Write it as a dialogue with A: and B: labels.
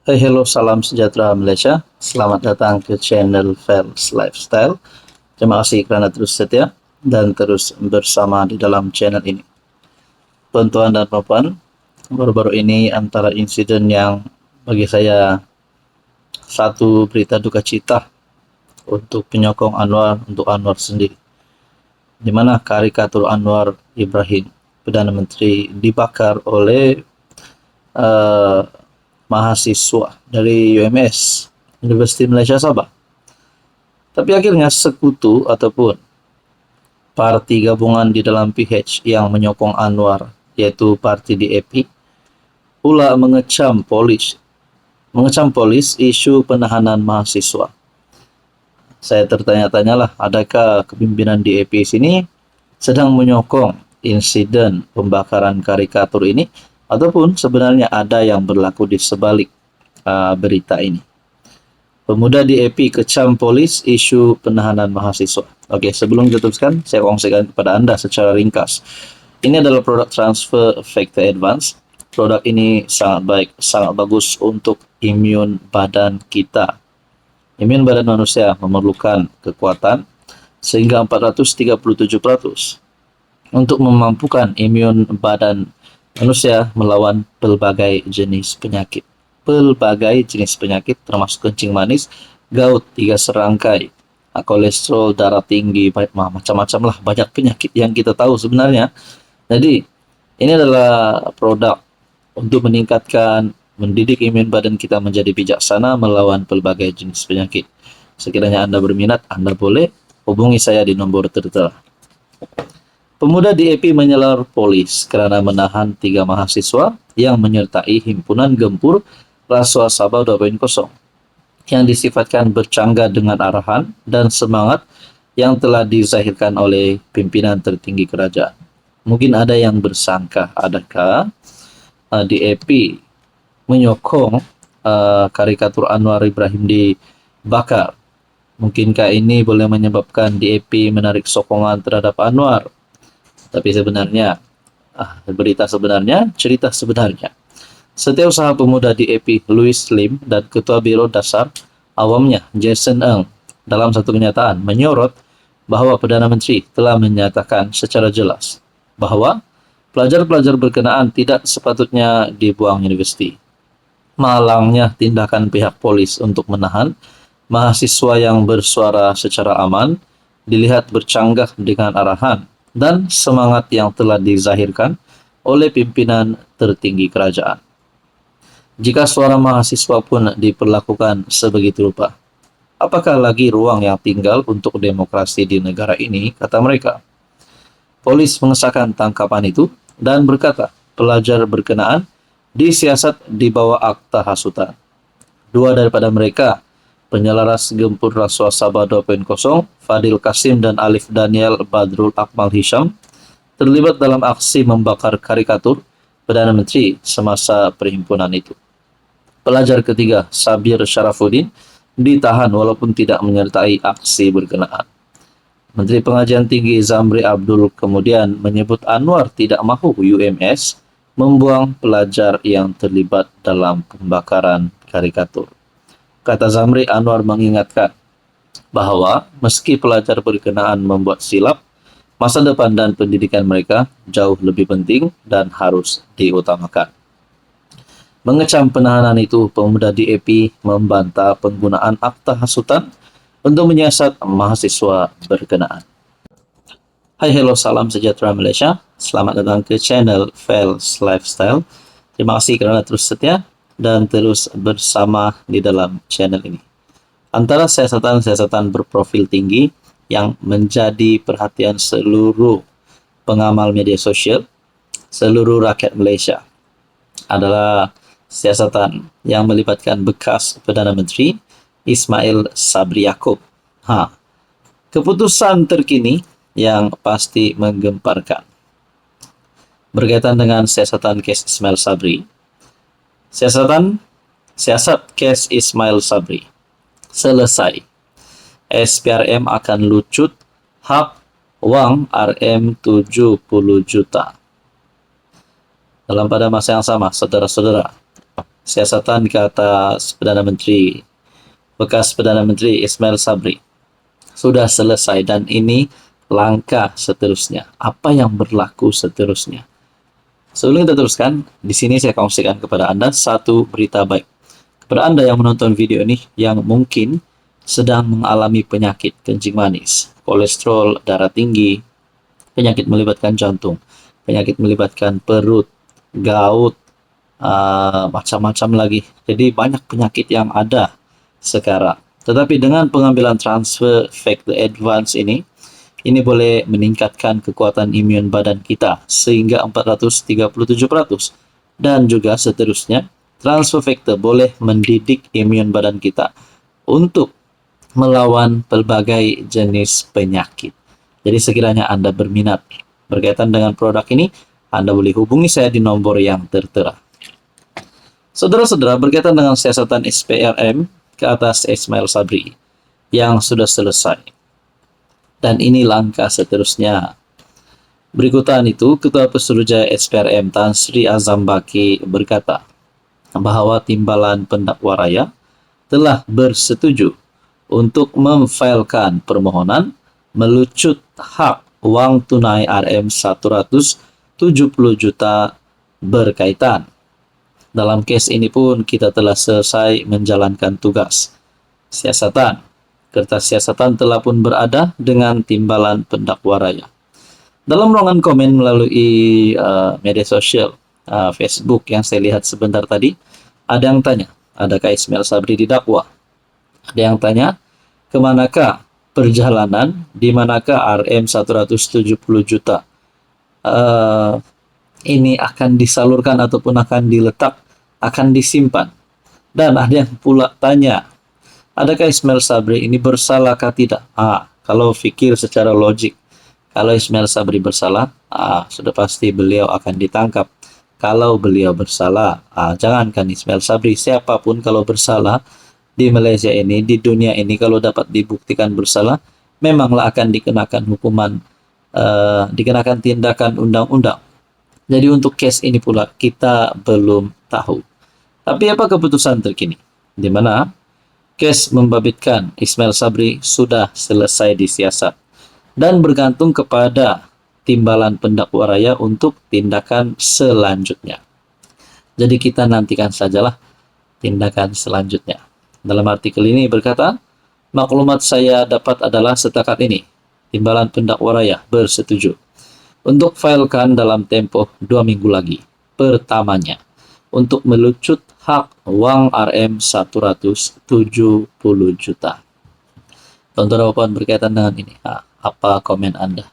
A: Hai, hello, salam sejahtera Malaysia. Selamat datang ke channel Fels Lifestyle. Terima kasih kerana terus setia dan terus bersama di dalam channel ini. Tuan-tuan dan puan, baru-baru ini antara insiden yang bagi saya satu berita duka cita untuk penyokong Anwar, untuk Anwar sendiri, di mana karikatur Anwar Ibrahim, Perdana Menteri, dibakar oleh mahasiswa dari UMS, Universiti Malaysia Sabah. Tapi akhirnya sekutu ataupun parti gabungan di dalam PH yang menyokong Anwar, yaitu parti DAP, pula mengecam polis isu penahanan mahasiswa. Saya tertanya-tanyalah, adakah kepimpinan DAP sini sedang menyokong insiden pembakaran karikatur ini, ataupun sebenarnya ada yang berlaku di sebalik berita ini. Pemuda DAP kecam polis isu penahanan mahasiswa. Oke, sebelum diteruskan, saya kongsikan kepada Anda secara ringkas. Ini adalah produk transfer factor advance. Produk ini sangat baik, sangat bagus untuk imun badan kita. Imun badan manusia memerlukan kekuatan sehingga 437% untuk memampukan imun badan manusia melawan pelbagai jenis penyakit. Termasuk kencing manis, gout, 3 serangkai, kolesterol darah tinggi, macam-macam lah, banyak penyakit yang kita tahu sebenarnya. Jadi, ini adalah produk untuk meningkatkan, mendidik imun badan kita menjadi bijaksana melawan pelbagai jenis penyakit. Sekiranya Anda berminat, Anda boleh hubungi saya di nombor tertera. Pemuda DAP menyelar polis kerana menahan 3 mahasiswa yang menyertai himpunan gempur Rasuah Sabah 2.0 yang disifatkan bercanggah dengan arahan dan semangat yang telah dizahirkan oleh pimpinan tertinggi kerajaan. Mungkin ada yang bersangka, adakah DAP menyokong karikatur Anwar Ibrahim dibakar? Mungkinkah ini boleh menyebabkan DAP menarik sokongan terhadap Anwar? Tapi sebenarnya, cerita sebenarnya, Setiausaha Pemuda DAP Louis Lim dan Ketua Biro Dasar Awamnya Jason Ng dalam satu kenyataan menyorot bahawa Perdana Menteri telah menyatakan secara jelas bahawa pelajar-pelajar berkenaan tidak sepatutnya dibuang universiti. Malangnya tindakan pihak polis untuk menahan mahasiswa yang bersuara secara aman dilihat bercanggah dengan arahan dan semangat yang telah dizahirkan oleh pimpinan tertinggi kerajaan. Jika suara mahasiswa pun diperlakukan sebegitu rupa, apakah lagi ruang yang tinggal untuk demokrasi di negara ini, kata mereka. Polis mengesahkan tangkapan itu dan berkata pelajar berkenaan disiasat di bawah akta hasutan. 2 daripada mereka, penyelaras gempur Rasuah Sabah 2.0, Fadil Kasim dan Alif Daniel Badrul Akmal Hisham, terlibat dalam aksi membakar karikatur Perdana Menteri semasa perhimpunan itu. Pelajar ketiga, Sabir Sharafuddin, ditahan walaupun tidak menyertai aksi berkenaan. Menteri Pengajian Tinggi Zamri Abdul kemudian menyebut Anwar tidak mahu UMS membuang pelajar yang terlibat dalam pembakaran karikatur. Kata Zamri, Anwar mengingatkan bahawa meski pelajar berkenaan membuat silap, masa depan dan pendidikan mereka jauh lebih penting dan harus diutamakan. Mengecam penahanan itu, pemuda DAP membantah penggunaan akta hasutan untuk menyiasat mahasiswa berkenaan. Hai, hello, salam sejahtera Malaysia. Selamat datang ke channel Fels Lifestyle. Terima kasih kerana terus setia dan terus bersama di dalam channel ini. Antara siasatan-siasatan berprofil tinggi yang menjadi perhatian seluruh pengamal media sosial, seluruh rakyat Malaysia, adalah siasatan yang melibatkan bekas Perdana Menteri Ismail Sabri Yaakob. Keputusan terkini yang pasti menggemparkan berkaitan dengan siasatan kes Ismail Sabri. Siasat kes Ismail Sabri selesai. SPRM akan lucut hak wang RM 70 juta. Dalam pada masa yang sama, saudara-saudara, siasatan ke atas bekas Perdana Menteri Ismail Sabri sudah selesai, dan ini langkah seterusnya. Apa yang berlaku seterusnya? Sebelum kita teruskan, di sini saya kongsikan kepada Anda satu berita baik. Kepada Anda yang menonton video ini yang mungkin sedang mengalami penyakit kencing manis, kolesterol darah tinggi, penyakit melibatkan jantung, penyakit melibatkan perut, gout, macam-macam lagi. Jadi banyak penyakit yang ada sekarang. Tetapi dengan pengambilan transfer factor advance ini boleh meningkatkan kekuatan imun badan kita sehingga 437%. Dan juga seterusnya, transfer factor boleh mendidik imun badan kita untuk melawan berbagai jenis penyakit. Jadi sekiranya Anda berminat berkaitan dengan produk ini, Anda boleh hubungi saya di nomor yang tertera. Saudara-saudara, berkaitan dengan siasatan SPRM ke atas Ismail Sabri yang sudah selesai. Dan ini langkah seterusnya. Berikutan itu, Ketua Pesuruhjaya SPRM Tan Sri Azam Baki berkata bahwa Timbalan Pendakwa Raya telah bersetuju untuk memfailkan permohonan melucut hak wang tunai RM 170 juta berkaitan. Dalam kes ini pun kita telah selesai menjalankan tugas siasatan. Kertas siasatan telah pun berada dengan Timbalan Pendakwa Raya. Dalam ruangan komen melalui media sosial Facebook yang saya lihat sebentar tadi, ada yang tanya, adakah Ismail Sabri didakwa? Ada yang tanya, kemanakah perjalanan, di manakah RM 170 juta ini akan disalurkan ataupun akan diletak, akan disimpan. Dan ada yang pula tanya, adakah Ismail Sabri ini bersalahkah tidak? Kalau fikir secara logik, kalau Ismail Sabri bersalah, sudah pasti beliau akan ditangkap. Kalau beliau bersalah, jangankan Ismail Sabri, siapapun kalau bersalah di Malaysia ini, di dunia ini, kalau dapat dibuktikan bersalah, memanglah akan dikenakan hukuman, dikenakan tindakan undang-undang. Jadi untuk case ini pula kita belum tahu. Tapi apa keputusan terkini? Di mana case membabitkan Ismail Sabri sudah selesai disiasat dan bergantung kepada Timbalan Pendakwa Raya untuk tindakan selanjutnya. Jadi kita nantikan sajalah tindakan selanjutnya. Dalam artikel ini berkata, maklumat saya dapat adalah setakat ini, Timbalan Pendakwa Raya bersetuju untuk filekan dalam tempoh 2 minggu lagi pertamanya untuk melucut hak wang RM 170 juta. Tonton jawaban berkaitan dengan ini. Apa komen Anda?